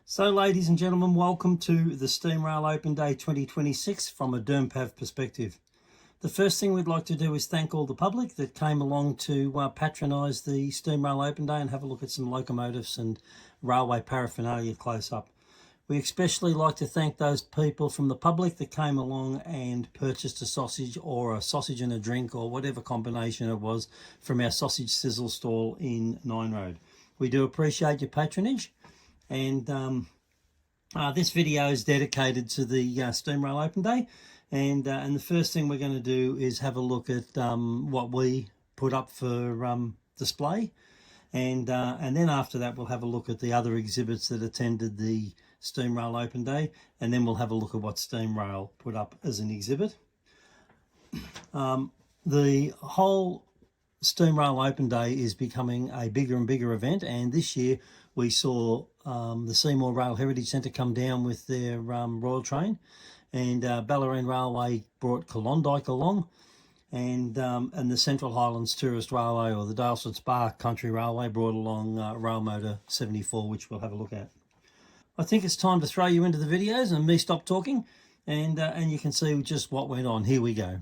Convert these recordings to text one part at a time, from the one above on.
So ladies and gentlemen, welcome to the Steamrail Open Day 2026 from a DERMPAV perspective. The first thing we'd like to do is thank all the public that came along to patronise the Steamrail Open Day and have a look at some locomotives and railway paraphernalia close up. We especially like to thank those people from the public that came along and purchased a sausage or a sausage and a drink or whatever combination it was from our sausage sizzle stall in Nine Road. We do appreciate your patronage. And this video is dedicated to the Steamrail Open Day, and the first thing we're going to do is have a look at what we put up for display, and then after that we'll have a look at the other exhibits that attended the Steamrail Open Day, and then we'll have a look at what Steamrail put up as an exhibit. The whole Steamrail Open Day is becoming a bigger and bigger event, and this year we saw the Seymour Rail Heritage Centre come down with their Royal Train, and Ballerine Railway brought Klondike along, and the Central Highlands Tourist Railway or the Dalesford Spa Country Railway brought along Rail Motor 74, which we'll have a look at. I think it's time to throw you into the videos and me stop talking, and you can see just what went on. Here we go.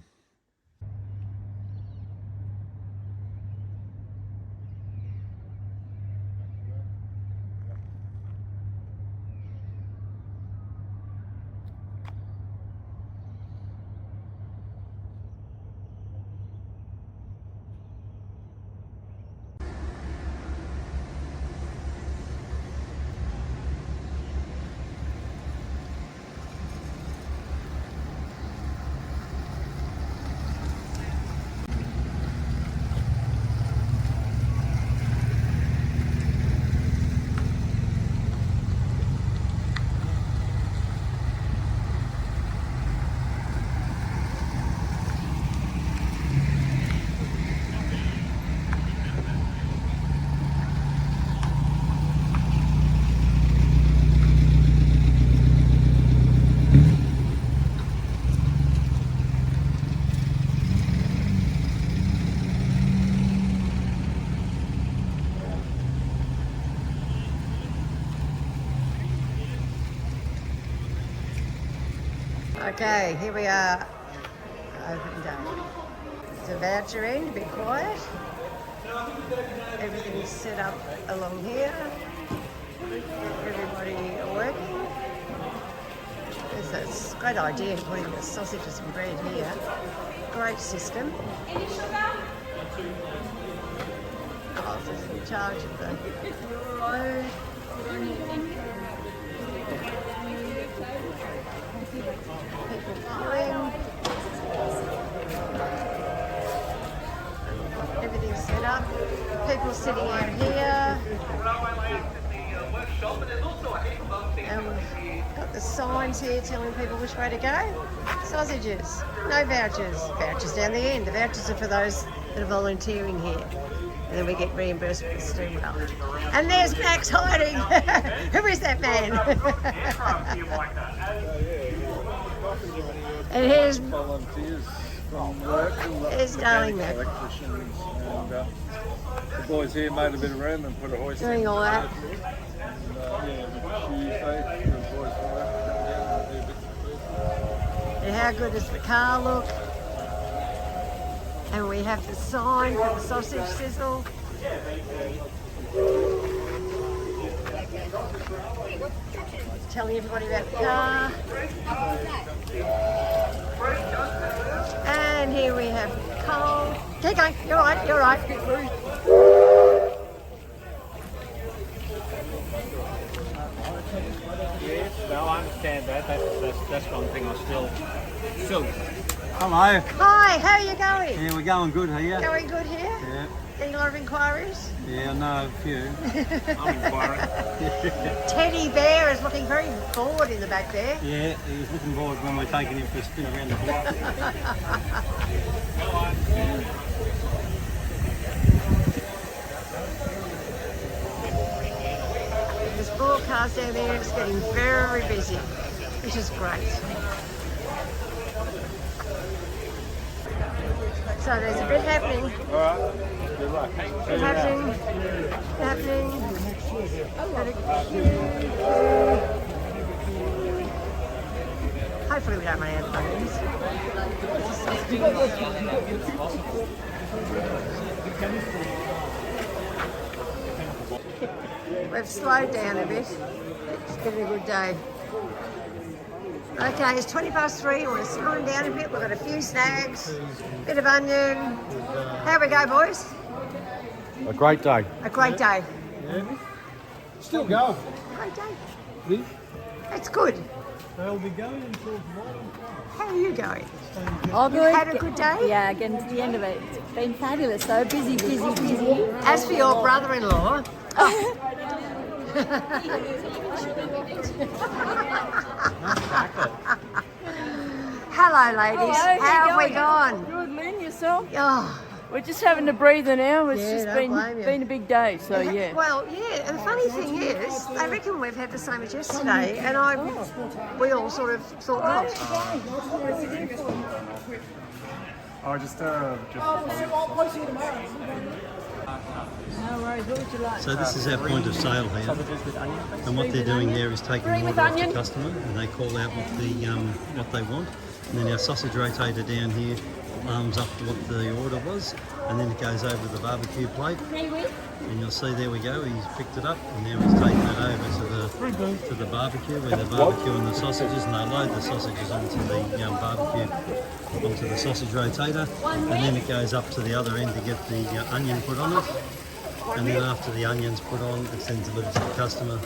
Okay, here we are, open day. It's about to end, be quiet. Everything's set up along here. Everybody working. It's a great idea putting the sausages and bread here. Great system. I was in charge of the road. People flying. Everything's set up. People sitting out here. And we've got the signs here telling people which way to go. Sausages, no vouchers. Vouchers down the end. The vouchers are for those that are volunteering here. And then we get reimbursed for the Steamrail. And there's Max hiding. Who is that man? And here's volunteers from work. There's darling Mac. Electricians, and the boys here made a bit of room and put a hoist Doing in. all that. Tuesday, the boys from work come down and do bits and pieces. And how good does the car look? And we have the sign for the sausage sizzle. Telling everybody about the car. And here we have coal. Keep going, you're right, you're right. Yes, no, I understand that. That's one thing I still. Hello. Hi, how are you going? Yeah, we're going good here. Going good here? Yeah. Getting a lot of inquiries? Yeah, I know a few. I'm inquiring. Teddy Bear is looking very bored in the back there. Yeah, he was looking bored when we're taking him for a spin around the block. This broadcast down there is getting very busy, which is great. So there's a bit happening. All right, good luck. Happening. we don't run out of onions. We've slowed down a bit. It's been a good day. Okay, it's 3:20. We're slowing down a bit. We've got a few snags, bit of onion. How we go, boys? A great day. A great day. Still going. Great day. It's good. They'll be going until tomorrow. How are you going? All You good. had a good day? Yeah, getting to the end of it. It's been fabulous. So busy. As for your brother-in-law, hello, ladies. How have we gone? Good, man. Yourself? Oh, We're just having to breathe in now. It's Yeah, just don't blame you. been a big day. So yeah. Well, yeah. And the funny thing is, they reckon we've had the same as yesterday, and we all sort of thought not. No worries. What would you like? So this is our point of sale here, and what they're doing there is taking the order off the customer, and they call out what they want, and then our sausage rotator down here arms up to what the order was, and then it goes over the barbecue plate, and you'll see there we go. He's picked it up, and now he's taking it over to the barbecue where they're barbecuing the sausages, and they load the sausages onto the barbecue, onto the sausage rotator, and then it goes up to the other end to get the onion put on it. And then after the onion's put on, it's then delivered to the customer.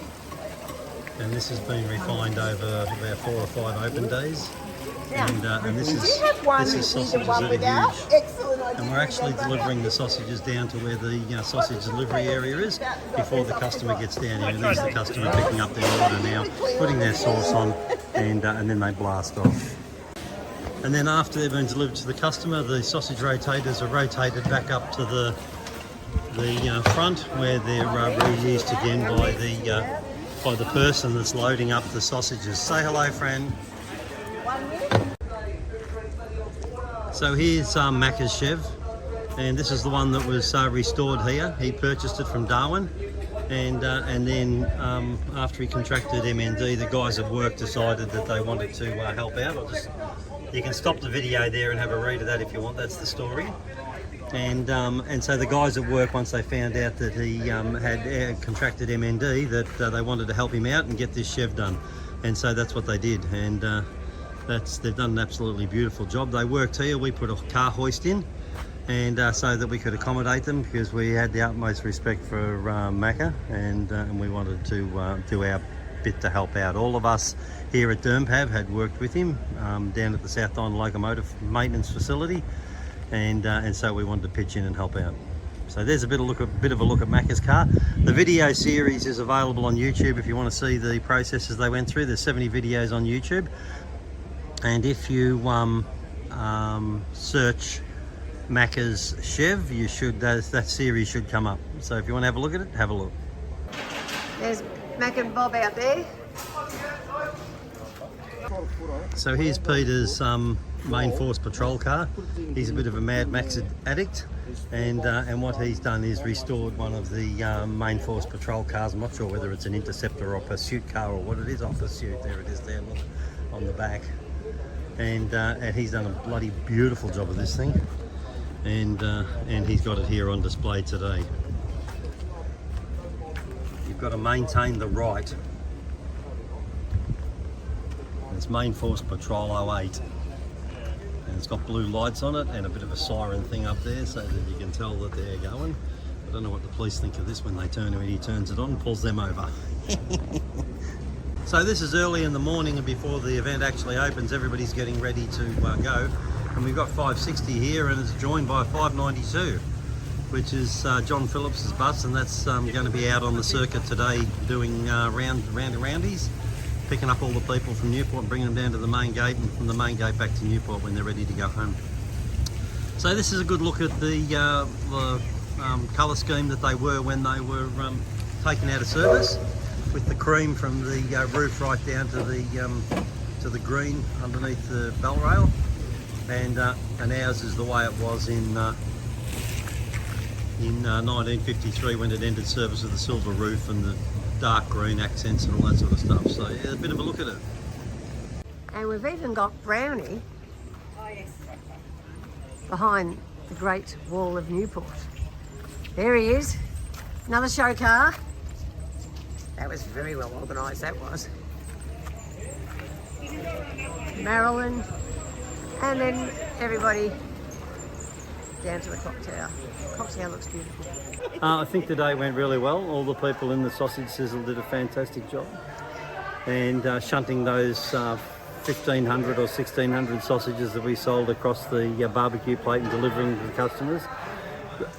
And this has been refined over about 4 or 5 open days. And this is sausages that are huge. And we're actually delivering the sausages down to where the sausage delivery area is before the customer gets down here. And there's the customer picking up their order now, putting their sauce on, and then they blast off. And then after they've been delivered to the customer, the sausage rotators are rotated back up to the front where they're reused again by the person that's loading up the sausages. Say hello, friend. So here's Macca's Chev, and this is the one that was restored here. He purchased it from Darwin, and then after he contracted MND, the guys at work decided that they wanted to help out. You can stop the video there and have a read of that if you want. That's the story. And so the guys at work, once they found out that he had contracted MND, that they wanted to help him out and get this chev done, and so that's what they did. And they've done an absolutely beautiful job. They worked here. We put a car hoist in, and so that we could accommodate them, because we had the utmost respect for Macca, and we wanted to do our bit to help out. All of us here at DERMPAV had worked with him down at the South Island Locomotive Maintenance Facility. And so we wanted to pitch in and help out. So there's a bit of a look at Macca's car. The video series is available on YouTube if you want to see the processes they went through. There's 70 videos on YouTube, and if you search Macca's Chev, you should that series should come up. So if you want to have a look at it, have a look. There's Mac and Bob out there. So here's Peter's main force patrol car. He's a bit of a Mad Max addict, and what he's done is restored one of the main force patrol cars. I'm not sure whether it's an interceptor or pursuit car or what it is. Pursuit, there it is there on the back, and he's done a bloody beautiful job of this thing, and he's got it here on display today. You've got to maintain the right. It's Main Force Patrol 08, and it's got blue lights on it and a bit of a siren thing up there so that you can tell that they're going. I don't know what the police think of this when they turn, when he turns it on and pulls them over. So this is early in the morning and before the event actually opens. Everybody's getting ready to go, and we've got 560 here, and it's joined by 592, which is John Phillips's bus, and that's going to be out on the circuit today doing roundies, picking up all the people from Newport and bringing them down to the main gate, and from the main gate back to Newport when they're ready to go home. So this is a good look at the colour scheme that they were when they were taken out of service, with the cream from the roof right down to the green underneath the bell rail, and ours is the way it was in 1953 when it ended service with the silver roof and the dark green accents and all that sort of stuff. So yeah, a bit of a look at it. And we've even got Brownie behind the Great Wall of Newport. There he is, another show car. That was very well organised, that was. Marilyn, and then everybody down to the clock tower. The clock tower looks beautiful. I think today went really well. All the people in the sausage sizzle did a fantastic job. And shunting those 1,500 or 1,600 sausages that we sold across the barbecue plate and delivering to the customers,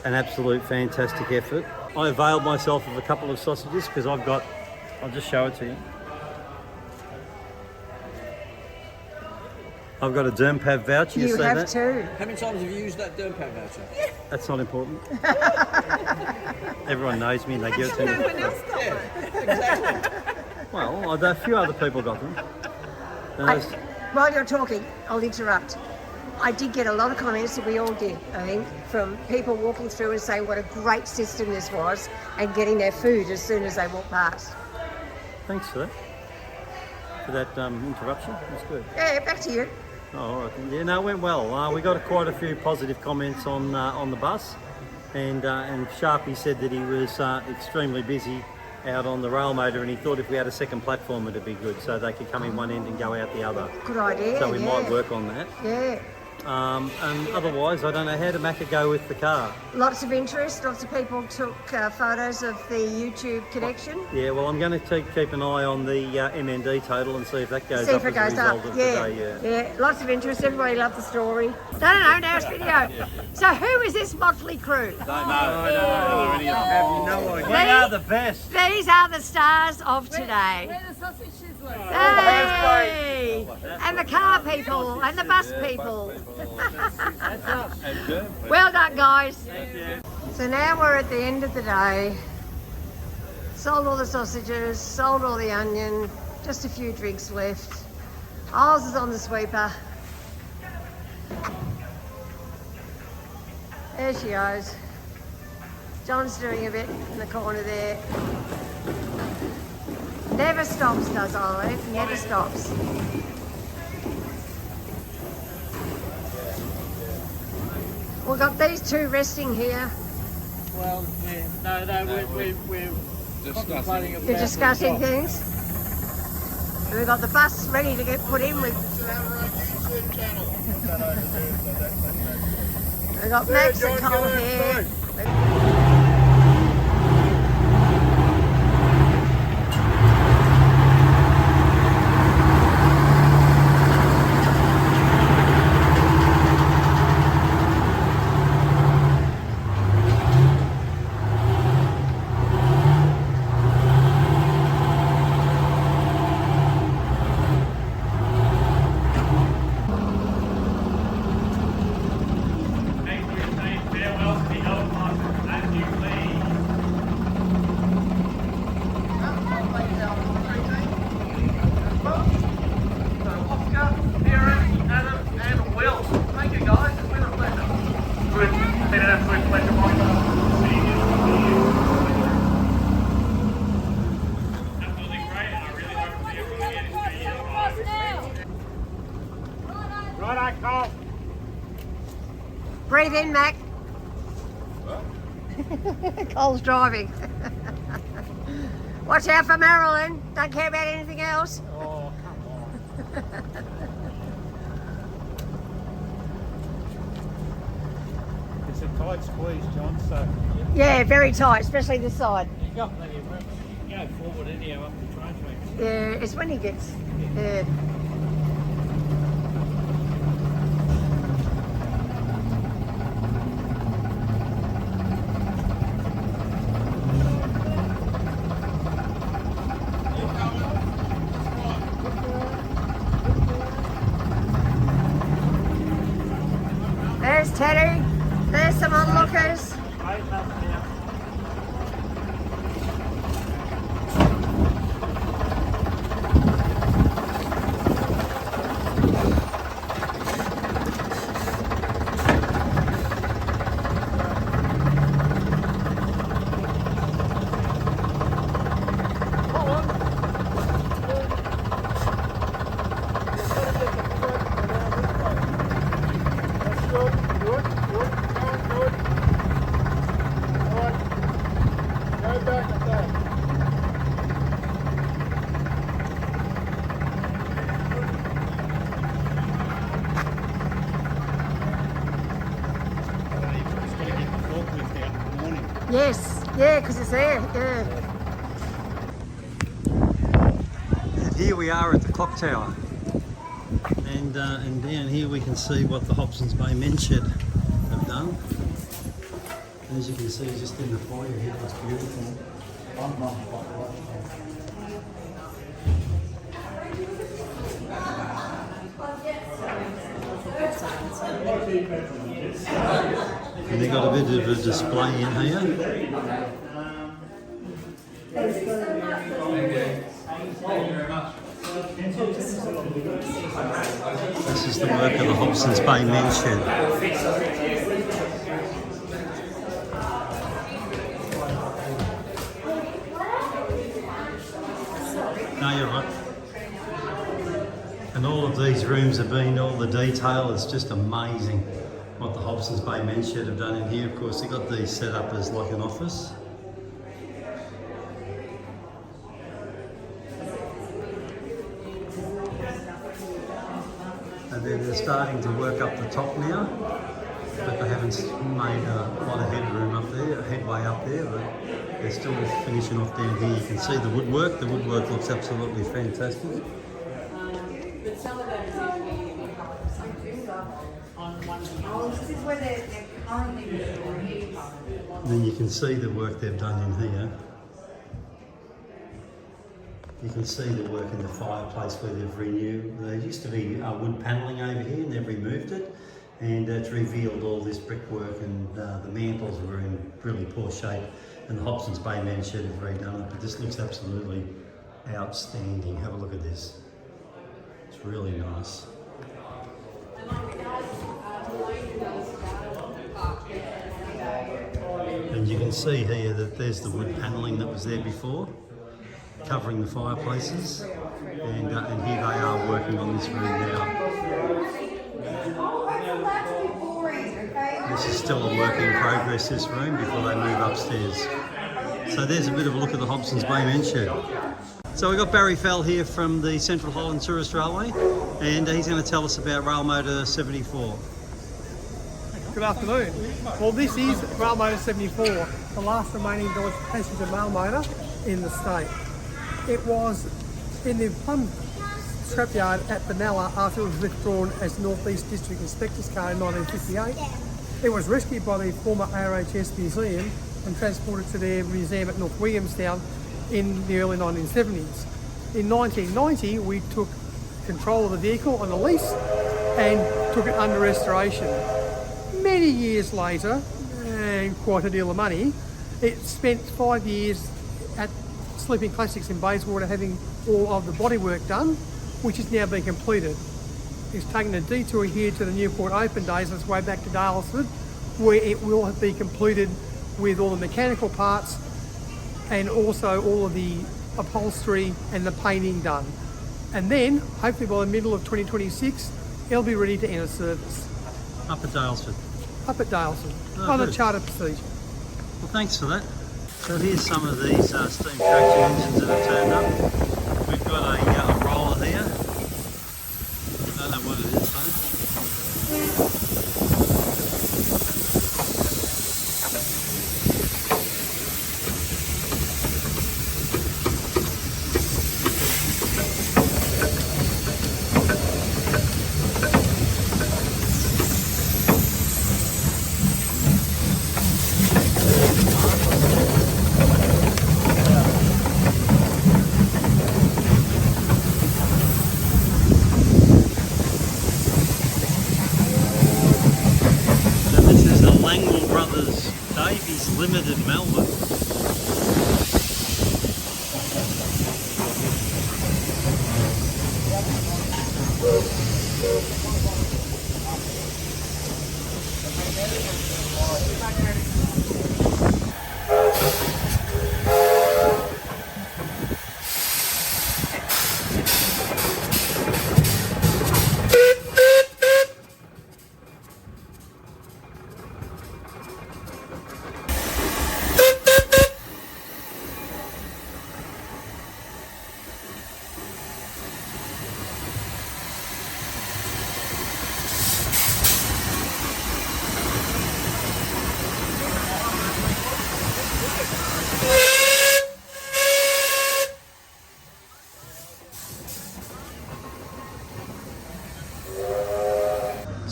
an absolute fantastic effort. I availed myself of a couple of sausages because I'll just show it to you. I've got a DERMPAV voucher, you see have that? too. How many times have you used that DERMPAV voucher? That's not important. Everyone knows me and they give it to me. No one else got Exactly. Well, a few other people got them. While you're talking, I'll interrupt. I did get a lot of comments, that we all did, I think, from people walking through and saying what a great system this was and getting their food as soon as they walk past. Thanks for that interruption. That's good. Yeah, back to you. Oh, all right. Yeah, no, it went well. We got quite a few positive comments on the bus, and Sharpie said that he was extremely busy out on the rail motor, and he thought if we had a second platform it'd be good, so they could come in one end and go out the other. Good idea. So we might work on that. Yeah. And otherwise, I don't know how to make it go with the car. Lots of interest. Lots of people took photos of the YouTube connection. Yeah, well, I'm going to keep an eye on the MND total and see if that goes See up if it as goes a result up. of Yeah. today. Yeah. Lots of interest. Everybody loved the story. No, now it's video. So who is this motley crew? I have no idea. We are the best. These are the stars of today. Where the sausage sizzlers? Hey! And the car people and the bus people. Well done, guys. So now we're at the end of the day. Sold all the sausages, sold all the onion, just a few drinks left. Ours is on the sweeper. There she goes. John's doing a bit in the corner there. Never stops, does Olive? Never stops. We've got these two resting here. Well, we're contemplating about They're discussing things. And we've got the bus ready to get put in with. We've got Max and Cole here. Breathe in, Mac. Cole's driving. Watch out for Marilyn. Don't care about anything else. Oh, come on. It's a tight squeeze, John, so Yeah, very tight, especially this side. you got plenty of room. You go forward anyhow up the train tracks. Yeah, it's when he gets. Yeah. There's Teddy. There's some onlookers. Right up now. Yeah, because it's there, yeah. And here we are at the clock tower. And down here we can see what the Hobson's Bay Men Shed have done. As you can see, just in the foyer here, it's beautiful. And they've got a bit of a display in here. This is the work of the Hobson's Bay Men Shed. No, you're right. And all of these rooms have been, all the detail, it's just amazing what the Hobson's Bay Men Shed have done in here. Of course, they've got these set up as like an office. And then they're starting to work up the top now, but they haven't made a lot of headroom up there, headway up there, but they're still finishing off down here. You can see the woodwork. The woodwork looks absolutely fantastic. This is where they're currently. And then you can see the work they've done in here. You can see the work in the fireplace where they've renewed. There used to be wood panelling over here and they've removed it, and it's revealed all this brickwork, and the mantles were in really poor shape, and the Hobson's Bay Men Shed have redone it, but this looks absolutely outstanding. Have a look at this. It's really nice. And you can see here that there's the wood panelling that was there before, covering the fireplaces, and here they are working on this room now. This is still a work in progress, this room, before they move upstairs. So there's a bit of a look at the Hobson's Bay Men Shed. So we've got Barry Fell here from the Central Highland Tourist Railway, and he's going to tell us about Rail Motor 74. Good afternoon. Well, this is Rail Motor 74, the last remaining Dodge passenger mail motor in the state. It was in the Plum scrapyard at Benalla after it was withdrawn as North East District Inspector's car in 1958. It was rescued by the former ARHS Museum and transported to their museum at North Williamstown in the early 1970s. In 1990, we took control of the vehicle on a lease and took it under restoration. Many years later, and quite a deal of money, it spent 5 years at Sleeping Classics in Bayswater having all of the bodywork done, which has now been completed. It's taken a detour here to the Newport Open Days on its way back to Dalesford, where it will be completed with all the mechanical parts and also all of the upholstery and the painting done. And then, hopefully by the middle of 2026, it'll be ready to enter service. Up at Dalesford. Up at Dalesford, Oh, on a good. charter procedure. Well, thanks for that. So here's some of these steam traction engines that have turned up. We've got a roller here. I don't know what it is though. Limited Melbourne.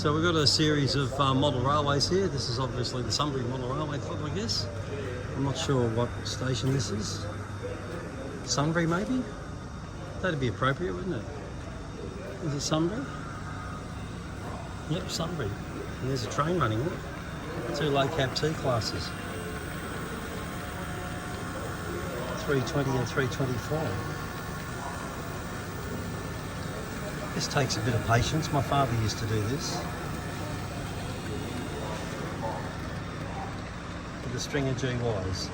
So we've got a series of model railways here. This is obviously the Sunbury Model Railway Club, I guess. I'm not sure what station this is. Sunbury, maybe? That'd be appropriate, wouldn't it? Is it Sunbury? Yep, Sunbury. And there's a train running it. 2 low cab T classes. 320 and 324. This takes a bit of patience. My father used to do this. With a string of GYs.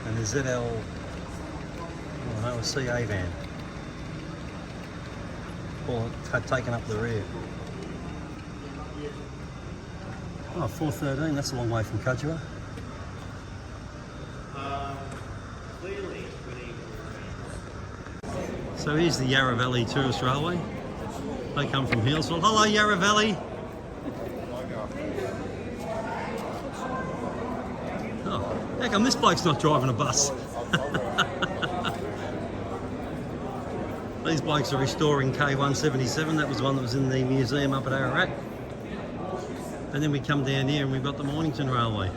And the ZL, oh no, a CA van. All taken up the rear. Oh, 413, that's a long way from Cudgera. So here's the Yarra Valley Tourist Railway. They come from Healesville. Hello, Yarra Valley. Oh, how come this bloke's not driving a bus? These blokes are restoring K177. That was one that was in the museum up at Ararat. And then we come down here and we've got the Mornington Railway.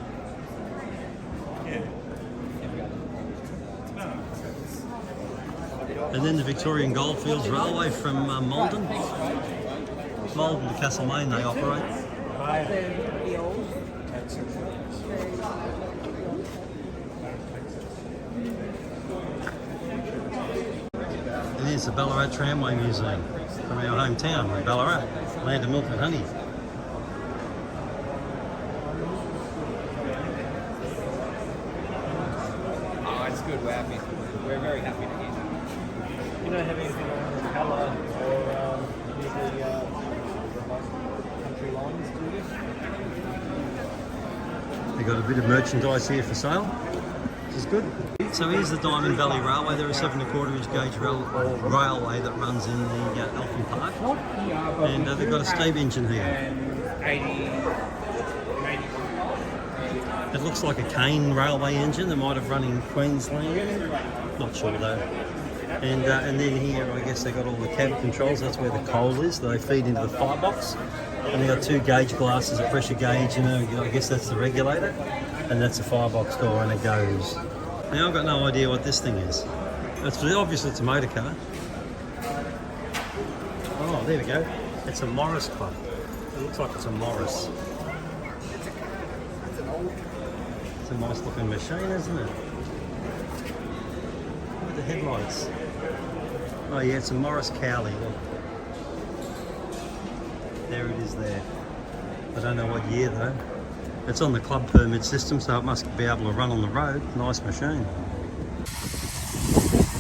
And then the Victorian Goldfields Railway from Malden. Malden to Castlemaine they operate. And here's the Ballarat Tramway Museum from our hometown, Ballarat, land of milk and honey. Oh, it's good. We're happy. We're very happy to hear that. You don't have anything on colour or usually country lines, do you? They've got a bit of merchandise here for sale, which is good. So here's the Diamond Valley Railway. They're a 7 1/4 inch gauge railway that runs in the Eltham Park. And they've got a steam engine here. It looks like a cane railway engine that might have run in Queensland. Not sure though. And then here, I guess they got all the cab controls. That's where the coal is. They feed into the firebox. And they got 2 gauge glasses, a pressure gauge, you know, I guess that's the regulator. And that's the firebox door, and it goes. Now I've got no idea what this thing is. Obviously it's a motor car. Oh, there we go. It's a Morris Club. It looks like it's a Morris. It's a nice looking machine, isn't it? Look at the headlights. Oh yeah, it's a Morris Cowley. Look. There it is there. I don't know what year though. It's on the club permit system, so it must be able to run on the road. Nice machine.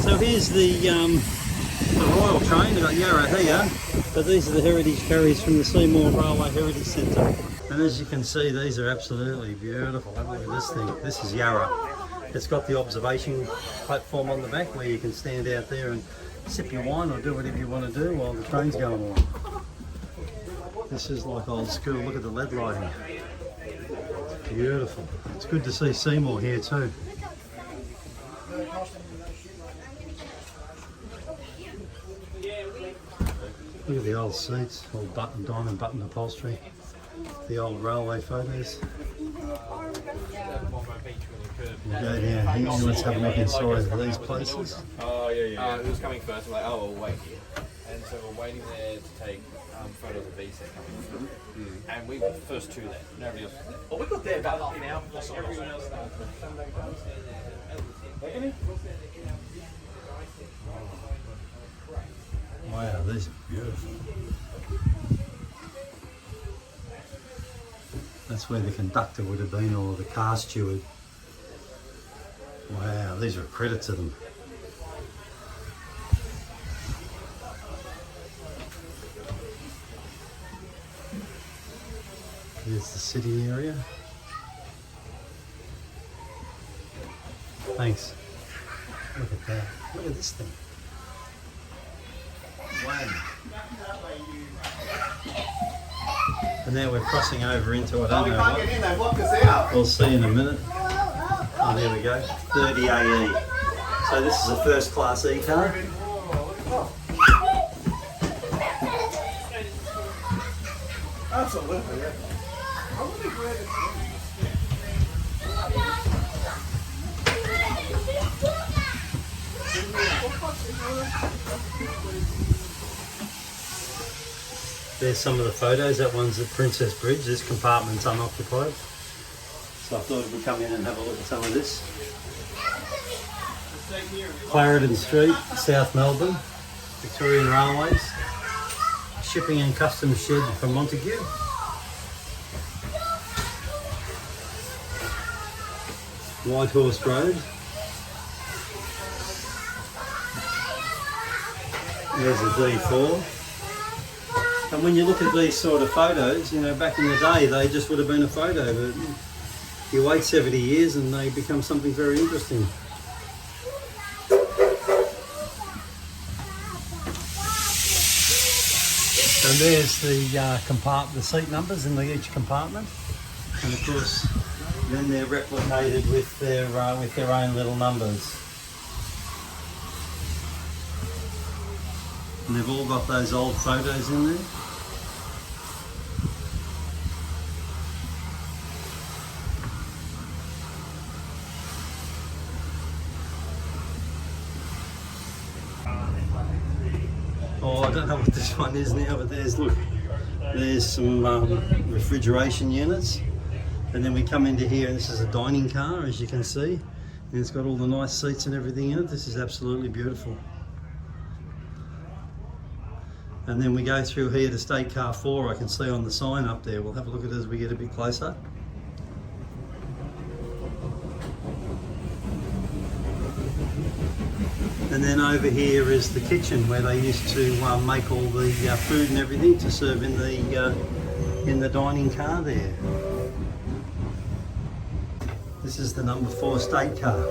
So here's the Royal train. We've got Yarra here, but these are the heritage carriers from the Seymour Railway Heritage Centre. And as you can see, these are absolutely beautiful. Have a look at this thing. This is Yarra. It's got the observation platform on the back where you can stand out there and sip your wine or do whatever you want to do while the train's going on. This is like old school. Look at the LED lighting. It's beautiful. It's good to see Seymour here too. Look at the old seats, all diamond button upholstery. The old railway photos. We'll go down here and let's have a look inside these places. Oh, yeah. It was coming first. We're like, oh, we'll wait here. And so we're waiting there to take photos of VC coming through. And we were the first 2 there. Nobody else was there. Well, we got there about an hour before everyone else started. Wow, these are beautiful. That's where the conductor would have been, or the car steward. Wow, these are a credit to them. Here's the city area. Thanks. Look at that. Look at this thing. Wow. And now we're crossing over into, I don't know what. We'll see in a minute. Oh, there we go. 30 AE. So this is a first class E car. Absolutely, yeah. I wonder where There's some of the photos. That one's at Princess Bridge. This compartment's unoccupied. So I thought we'd come in and have a look at some of this. Clarendon Street, South Melbourne, Victorian Railways, shipping and customs shed from Montague. Whitehorse Road. There's a D4. And when you look at these sort of photos, you know, back in the day, they just would have been a photo, but you wait 70 years and they become something very interesting. And there's the the seat numbers in each compartment, and of course, then they're replicated with their own little numbers. And they've all got those old photos in there. Oh, I don't know what this one is now, but there's some refrigeration units. And then we come into here, and this is a dining car, as you can see. And it's got all the nice seats and everything in it. This is absolutely beautiful. And then we go through here to State Car 4, I can see on the sign up there. We'll have a look at it as we get a bit closer. And then over here is the kitchen where they used to make all the food and everything to serve in the dining car there. This is the number 4 State Car.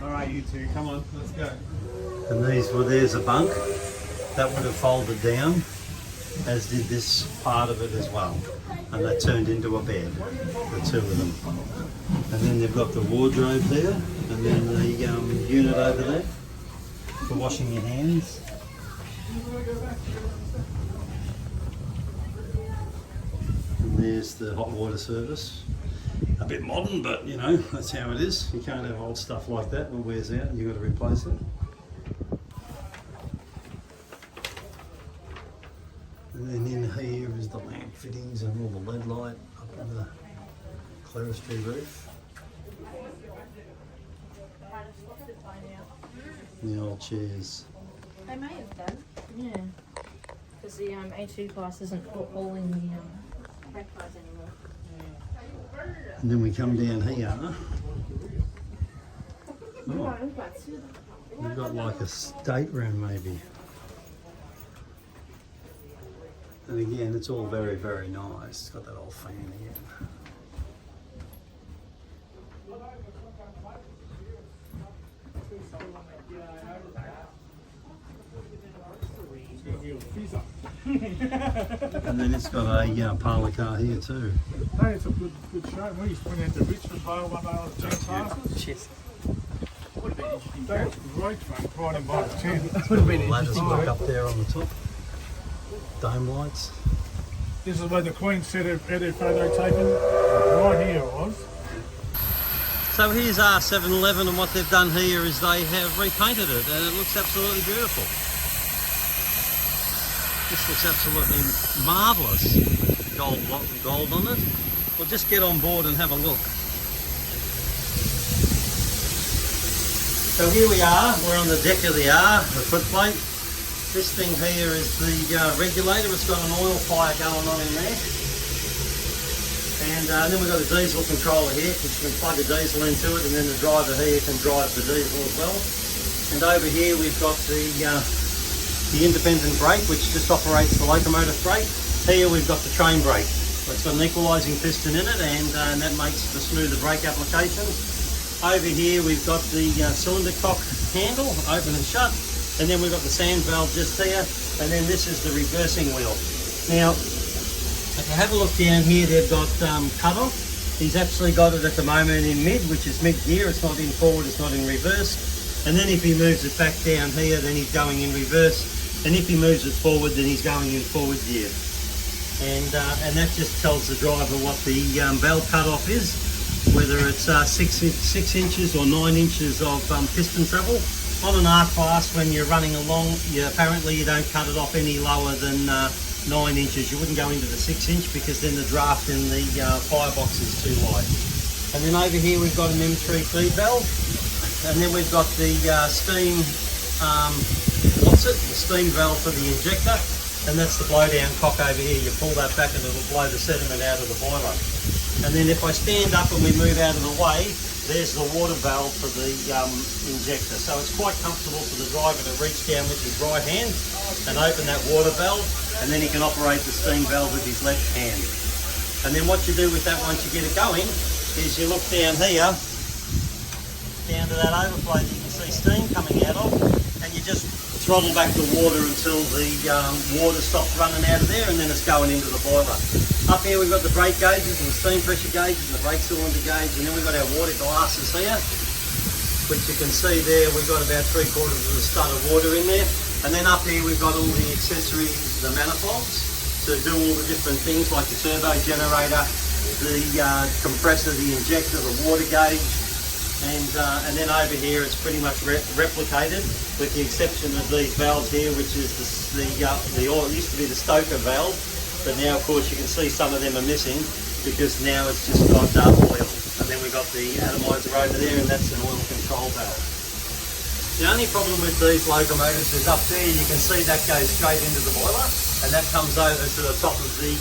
Alright, you two, come on, let's go. And there's a bunk that would have folded down, as did this part of it as well. And that turned into a bed, the two of them. And then they've got the wardrobe there, and then the unit over there for washing your hands. And there's the hot water service. A bit modern, but you know, that's how it is. You can't have old stuff like that, it wears out and you've got to replace it. And then in here is the lamp fittings and all the LED light up on the clerestory roof. The old chairs. They may have done. Yeah. Because the A2 class isn't all in the back class anymore. And then we come down here. Oh, we've got like a stateroom maybe. And again, it's all very, very nice. It's got that old fan here. And then it's got a parlour car here too. Hey, it's a good show. We used to went out to Richmond Vale one day on the 10 classes. Cheers. Would have been interesting. That was great fun, riding by the 10. Would have been lattice work up there on the top. Dome lights. This is where the Queen said her photo taken. Right here it was. So here's our 7-Eleven, and what they've done here is they have repainted it, and it looks absolutely beautiful. This looks absolutely marvellous. Gold on it. Well, just get on board and have a look. So here we are, we're on the deck of the R, the footplate. This thing here is the regulator. It's got an oil fire going on in there. And then we've got a diesel controller here, which you can plug a diesel into it, and then the driver here can drive the diesel as well. And over here we've got the independent brake, which just operates the locomotive brake. Here we've got the train brake. So it's got an equalising piston in it, and that makes the smoother brake application. Over here we've got the cylinder cock handle, open and shut. And then we've got the sand valve just here, and then this is the reversing wheel. Now, if you have a look down here, they've got cut-off, He's actually got it at the moment in mid, which is mid gear. It's not in forward, it's not in reverse. And then if he moves it back down here, then he's going in reverse. And if he moves it forward, then he's going in forward gear. And that just tells the driver what the valve cutoff is, whether it's 6 inches or 9 inches of piston travel. On an R class, when you're running along, apparently you don't cut it off any lower than 9 inches. You wouldn't go into the 6 inch because then the draft in the firebox is too wide. And then over here we've got an M3 feed valve, and then we've got the steam, the steam valve for the injector, and that's the blowdown cock over here. You pull that back and it'll blow the sediment out of the boiler. And then if I stand up and we move out of the way, there's the water valve for the injector. So it's quite comfortable for the driver to reach down with his right hand and open that water valve, and then he can operate the steam valve with his left hand. And then what you do with that once you get it going is you look down here, down to that overflow that you can see steam coming out of, and you just throttle back the water until the water stops running out of there, and then it's going into the boiler. Up here we've got the brake gauges and the steam pressure gauges and the brake cylinder gauge, and then we've got our water glasses here, which you can see there we've got about 3/4 of the stud of water in there. And then up here we've got all the accessories, the manifolds, to do all the different things like the turbo generator, the compressor, the injector, the water gauge. And then over here it's pretty much replicated, with the exception of these valves here, which is the oil. It used to be the stoker valve, but now of course you can see some of them are missing because now it's just got oil. And then we've got the atomizer over there, and that's an oil control valve. The only problem with these locomotives is up there you can see that goes straight into the boiler, and that comes over to the top of the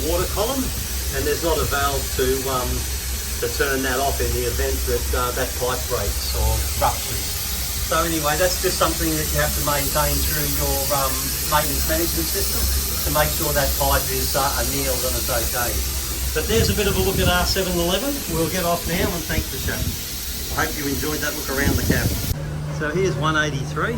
water column, and there's not a valve to turn that off in the event that that pipe breaks or ruptures. So anyway, that's just something that you have to maintain through your maintenance management system to make sure that pipe is annealed and it's okay. But there's a bit of a look at our 711. We'll get off now and thank the show. I hope you enjoyed that look around the cab. So here's 183.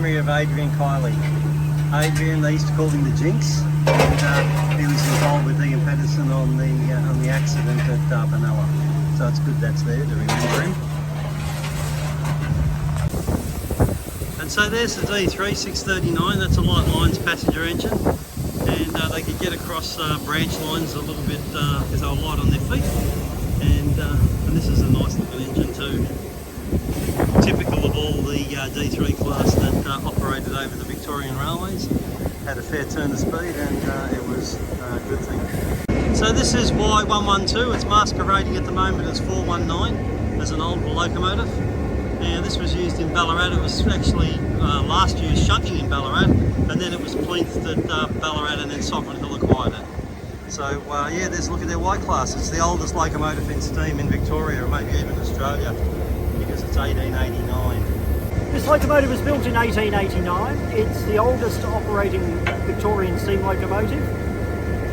Of Adrian Kiley. Adrian, they used to call him the Jinx, and he was involved with Ian Pedersen on the accident at Benalla. So it's good that's there to remember him. And so there's the D3 639. That's a light lines passenger engine, and they could get across branch lines a little bit because they were light on their feet. And this is a nice looking engine too. Typical of all the D3 class that operated over the Victorian railways. Had a fair turn of speed, and it was a good thing. So this is Y112. It's masquerading at the moment as 419 as an old locomotive. Now this was used in Ballarat. It was actually last year's shunting in Ballarat, and then it was plinth at Ballarat, and then Sovereign Hill acquired it. So yeah, there's a look at their Y class. It's the oldest locomotive in steam in Victoria, or maybe even Australia, because it's 1889. This locomotive was built in 1889. It's the oldest operating Victorian steam locomotive.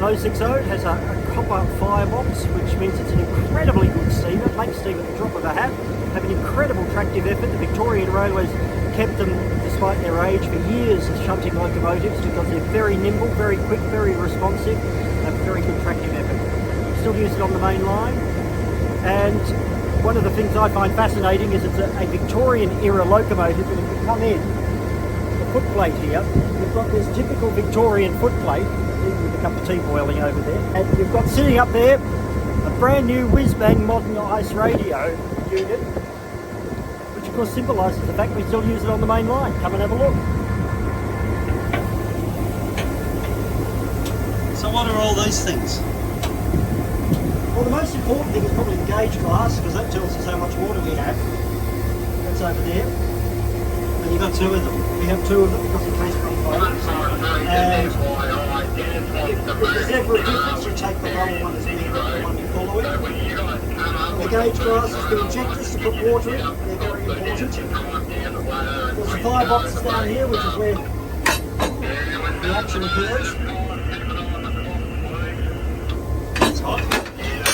No 60. It has a copper firebox, which means it's an incredibly good steamer. It makes steam at the drop of a hat. Have an incredible tractive effort. The Victorian Railways kept them, despite their age, for years as shunting locomotives because they're very nimble, very quick, very responsive, and have very good tractive effort. Still use it on the main line. And one of the things I find fascinating is it's a Victorian era locomotive, and if you come in, the footplate here, you've got this typical Victorian footplate, with a cup of tea boiling over there, and you've got sitting up there a brand new whiz-bang modern ice radio unit, which of course symbolises the fact we still use it on the main line. Come and have a look. So what are all these things? Well, the most important thing is probably the gauge class, because that tells us how much water we have. That's over there. And you've got two of them. We have two of them because in case one fails. And If there's ever a difference, you take the lower one as being the one you're following. The gauge glasses, the injectors to put water in, they're very important. There's the fireboxes down here, which is where the action occurs. It's hot.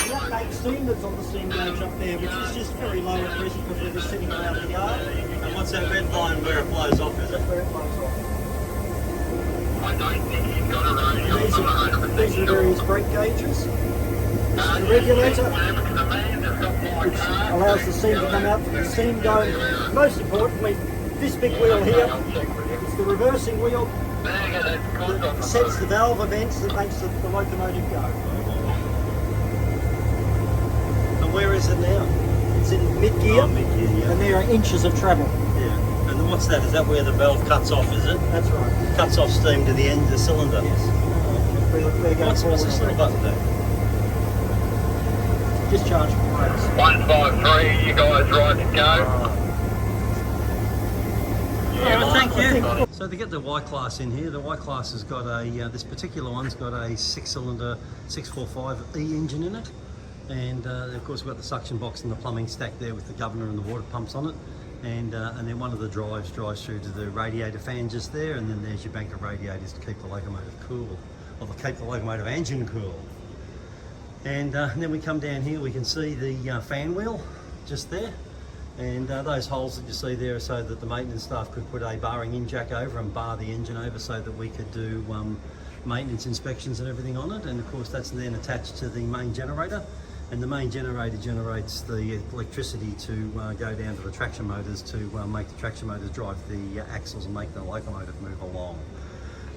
That makes steam that's on the steam gauge up there, which is just very low at present because we're just sitting around the yard. And what's that red line where it blows off, is it? That's where it blows off. These are the various brake gauges. This is the regulator, which allows the steam to come out from the steam dome. Most importantly, this big wheel here is the reversing wheel that sets the valve events that makes the locomotive go. And where is it now? It's in mid-gear, mid-gear, yeah. and there are inches of travel. Yeah. And what's that? Is that where the valve cuts off, is it? That's right. Cuts off steam to the end of the cylinder? Yes. What's this little button there? Discharge brakes. 153, you guys right to go? Yeah, but thank you. So to get the Y class in here, the Y class has got a, this particular one's got a 6-cylinder 645E engine in it. And of course we've got the suction box and the plumbing stack there with the governor and the water pumps on it. And then one of the drives through to the radiator fan just there, and then there's your bank of radiators to keep the locomotive cool, or to keep the locomotive engine cool. And then we come down here, we can see the fan wheel just there. And those holes that you see there are so that the maintenance staff could put a barring in jack over and bar the engine over so that we could do maintenance inspections and everything on it. And of course that's then attached to the main generator. And the main generator generates the electricity to go down to the traction motors to make the traction motors drive the axles and make the locomotive move along.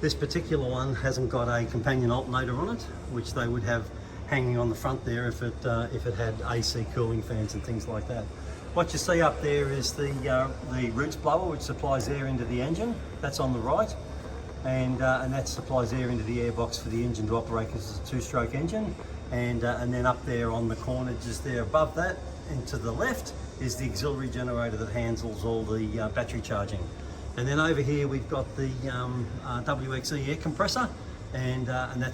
This particular one hasn't got a companion alternator on it, which they would have hanging on the front there if it had AC cooling fans and things like that. What you see up there is the roots blower, which supplies air into the engine. That's on the right, and that supplies air into the airbox for the engine to operate because it's a two-stroke engine. And then up there on the corner, just there above that, and to the left, is the auxiliary generator that handles all the battery charging. And then over here we've got the WXE air compressor, and that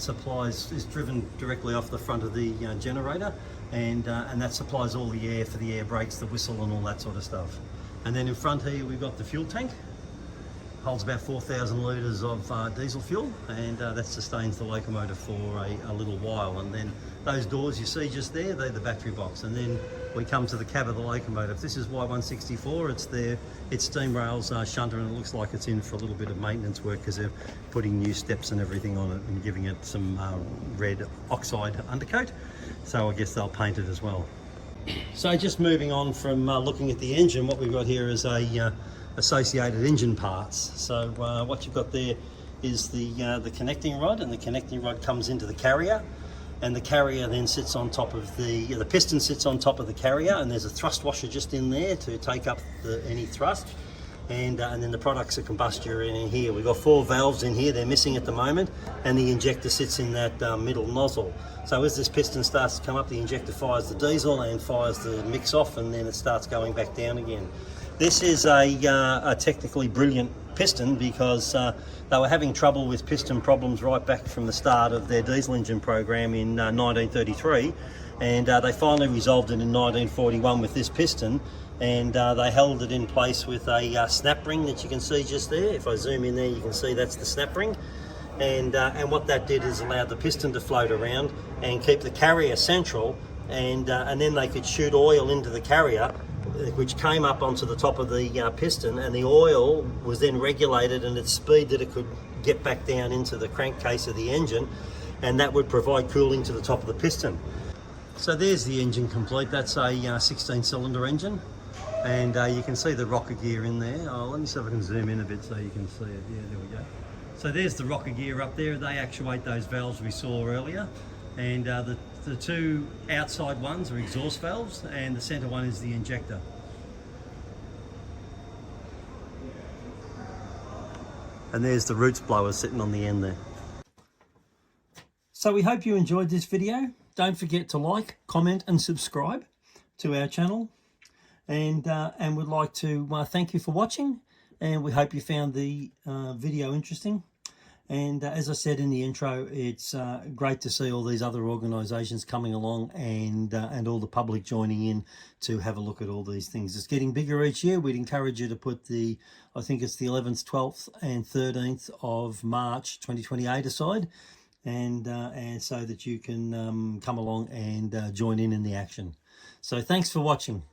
is driven directly off the front of the generator, and that supplies all the air for the air brakes, the whistle and all that sort of stuff. And then in front here we've got the fuel tank. Holds about 4,000 litres of diesel fuel, and that sustains the locomotive for a little while. And then those doors you see just there, they're the battery box. And then we come to the cab of the locomotive. This is Y164, it's Steamrail's shunter, and it looks like it's in for a little bit of maintenance work because they're putting new steps and everything on it and giving it some red oxide undercoat. So I guess they'll paint it as well. So just moving on from looking at the engine, what we've got here is a associated engine parts. So what you've got there is the connecting rod, and the connecting rod comes into the carrier, and the carrier then sits on top of the piston sits on top of the carrier, and there's a thrust washer just in there to take up any thrust, and then the products of combustion are in here. We've got 4 valves in here, they're missing at the moment, and the injector sits in that middle nozzle. So as this piston starts to come up, the injector fires the diesel and fires the mix off, and then it starts going back down again. This is a technically brilliant piston because they were having trouble with piston problems right back from the start of their diesel engine program in 1933, and they finally resolved it in 1941 with this piston, and they held it in place with a snap ring that you can see just there. If I zoom in there, you can see that's the snap ring, and what that did is allowed the piston to float around and keep the carrier central, and then they could shoot oil into the carrier, which came up onto the top of the piston, and the oil was then regulated in its speed that it could get back down into the crankcase of the engine, and that would provide cooling to the top of the piston. So there's the engine complete. That's a 16-cylinder engine, and you can see the rocker gear in there. Let me see if I can zoom in a bit so you can see it. Yeah, there we go. So there's the rocker gear up there. They actuate those valves we saw earlier, and the 2 outside ones are exhaust valves, and the centre one is the injector. And there's the roots blower sitting on the end there. So we hope you enjoyed this video. Don't forget to like, comment and subscribe to our channel. And we'd like to thank you for watching, and we hope you found the video interesting. And as I said in the intro, it's great to see all these other organisations coming along and all the public joining in to have a look at all these things. It's getting bigger each year. We'd encourage you to put I think it's the 11th, 12th and 13th of March 2028 aside, and so that you can come along and join in the action. So thanks for watching.